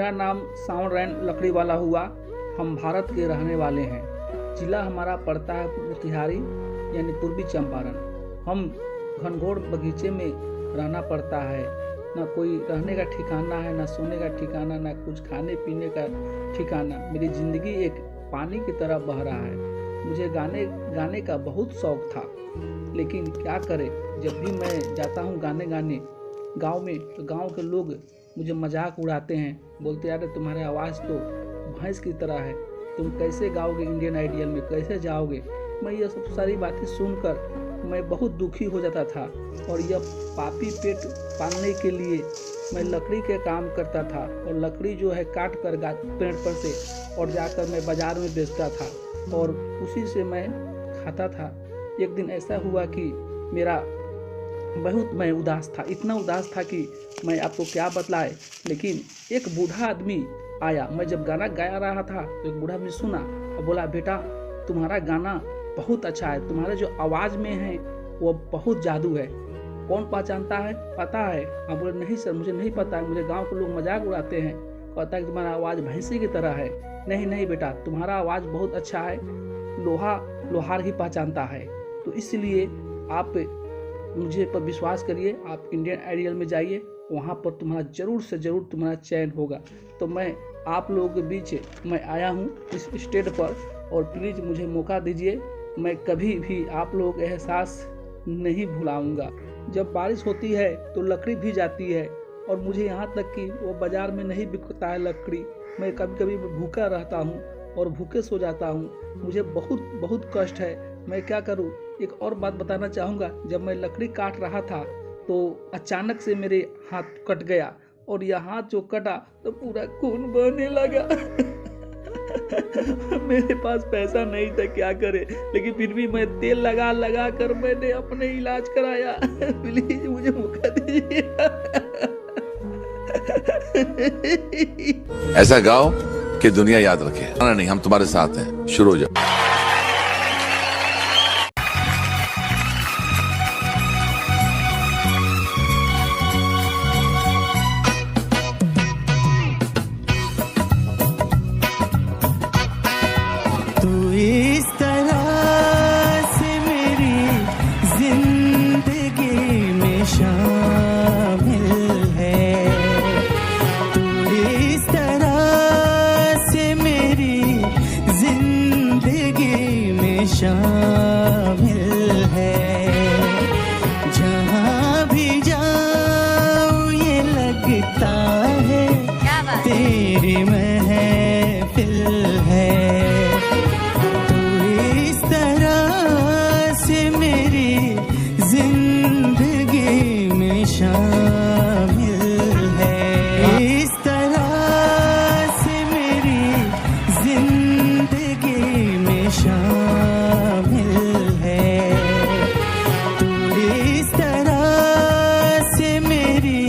मेरा नाम सावन रैन लकड़ी वाला हुआ। हम भारत के रहने वाले हैं। जिला हमारा पड़ता है मोतिहारी यानी पूर्वी चंपारण। हम घनघोर बगीचे में रहना पड़ता है। ना कोई रहने का ठिकाना है, ना सोने का ठिकाना, ना कुछ खाने पीने का ठिकाना। मेरी ज़िंदगी एक पानी की तरह बह रहा है। मुझे गाने का बहुत शौक़ था, लेकिन क्या करें, जब भी मैं जाता हूँ गाने गांव में, तो गांव के लोग मुझे मजाक उड़ाते हैं, बोलते यार तुम्हारी आवाज़ तो भैंस की तरह है, तुम कैसे गाओगे इंडियन आइडियल में, कैसे जाओगे। मैं ये सब सारी बातें सुनकर मैं बहुत दुखी हो जाता था, और यह पापी पेट पालने के लिए मैं लकड़ी के काम करता था, और लकड़ी जो है काट कर पेड़ पर से और जाकर मैं बाज़ार में बेचता था, और उसी से मैं खाता था। एक दिन ऐसा हुआ कि मैं उदास था, इतना उदास था कि मैं आपको क्या बतलाए। लेकिन एक बूढ़ा आदमी आया। मैं जब गाना गा रहा था तो एक बूढ़ा आदमी सुना और बोला, बेटा तुम्हारा गाना बहुत अच्छा है, तुम्हारे जो आवाज़ में है वो बहुत जादू है, कौन पहचानता है, पता है? आप बोले नहीं सर, मुझे नहीं पता है, मुझे गांव के लोग मजाक उड़ाते हैं, कहता है कि तुम्हारा आवाज़ भैंसी की तरह है। नहीं बेटा, तुम्हारा आवाज़ बहुत अच्छा है, लोहार ही पहचानता है। तो इसलिए आप मुझे पर विश्वास करिए, आप इंडियन आइडियल में जाइए, वहाँ पर तुम्हारा ज़रूर से ज़रूर तुम्हारा चयन होगा। तो मैं आप लोगों के बीच मैं आया हूँ इस स्टेज पर, और प्लीज़ मुझे मौका दीजिए। मैं कभी भी आप लोगों का एहसास नहीं भुलाऊंगा। जब बारिश होती है तो लकड़ी भी जाती है, और मुझे यहाँ तक कि वो बाज़ार में नहीं बिकता है लकड़ी। मैं कभी कभी भूखा रहता हूँ और भूखे सो जाता हूँ। मुझे बहुत कष्ट है, मैं क्या करूँ। एक और बात बताना चाहूँगा, जब मैं लकड़ी काट रहा था तो अचानक से मेरे हाथ कट गया, और यह हाथ जो कटा तो पूरा खून बहने लगा। मेरे पास पैसा नहीं था, क्या करे, लेकिन फिर भी मैं तेल लगा कर मैंने अपने इलाज कराया। प्लीज मुझे मौका दीजिए। ऐसा गाओ कि दुनिया याद रखे। नहीं, हम तुम्हारे साथ हैं। शुरू हो जाओ। तू इस तरह से मेरी जिंदगी में शामिल है, तू इस तरह से मेरी जिंदगी में शामिल है। जहाँ भी जाऊँ ये लगता है तेरी महफिल है। शामिल है, इस तरह से मेरी जिंदगी में शामिल है, तू इस तरह से मेरी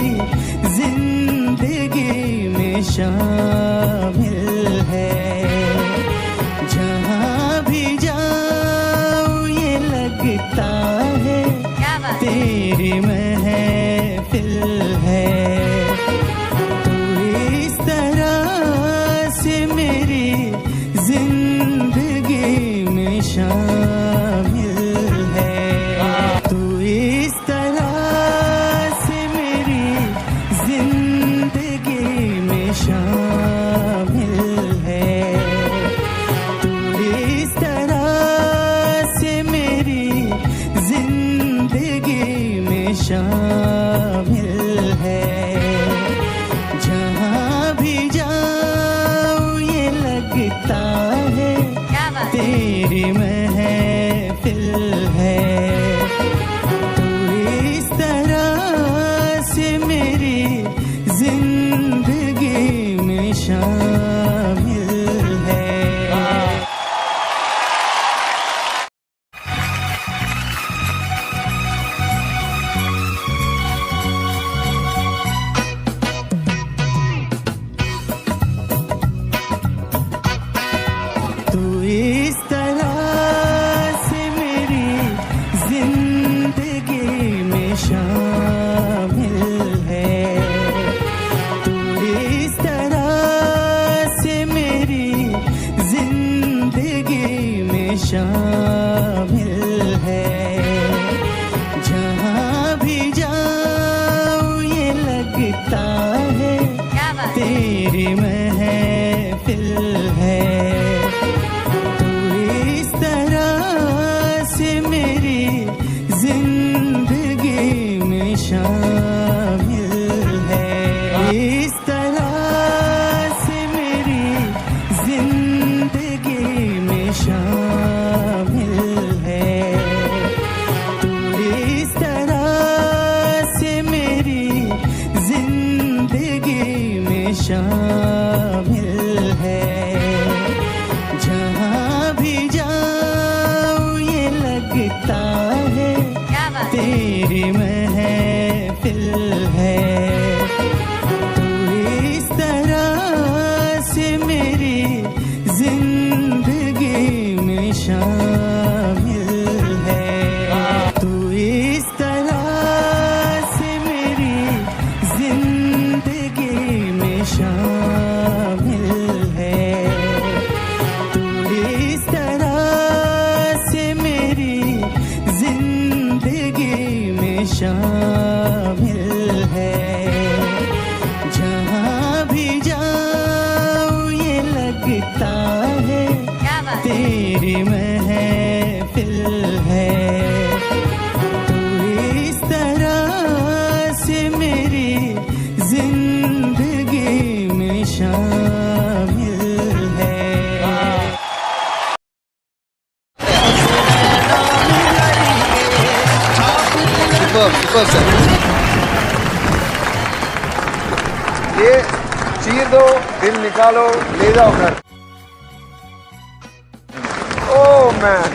जिंदगी में शामिल है। जहाँ भी जाऊँ ये लगता है तेरी महफिल है। तू इस तरह से मेरी जिंदगी में शामिल है, तू इस तरह से मेरी जिंदगी में शामिल है, तू इस तरह से मेरी जिंदगी में शामिल है। जहाँ भी जाऊँ ये लगता है तेरी महफिल है, तू इस तरह से मेरी जिंदगी में शामिल है। तू इस तरह शामिल है। जहाँ भी जाऊँ ये लगता है तेरी महफिल है। तू इस तरह से मेरी जिंदगी में शामिल है। इस तरह से मेरी जिंदगी में शामिल है। तू इस तरह से मेरी जिंदगी में शामिल है। जहाँ भी जाऊँ ये लगता है तेरी महफिल है। तू इस तरह से मेरी जिंदगी में शामिल है। तू इस तरह से मेरी जिंदगी में शामिल है। तू इस तरह से मेरी जिंदगी में शामिल है। जहाँ भी जाऊँ ये लगता है तेरी महफिल है। तू इस तरह से मेरी जिंदगी में शामिल है। सुपर सर, ये चीर दो, दिल निकालो, ले जाओ घर। Oh man,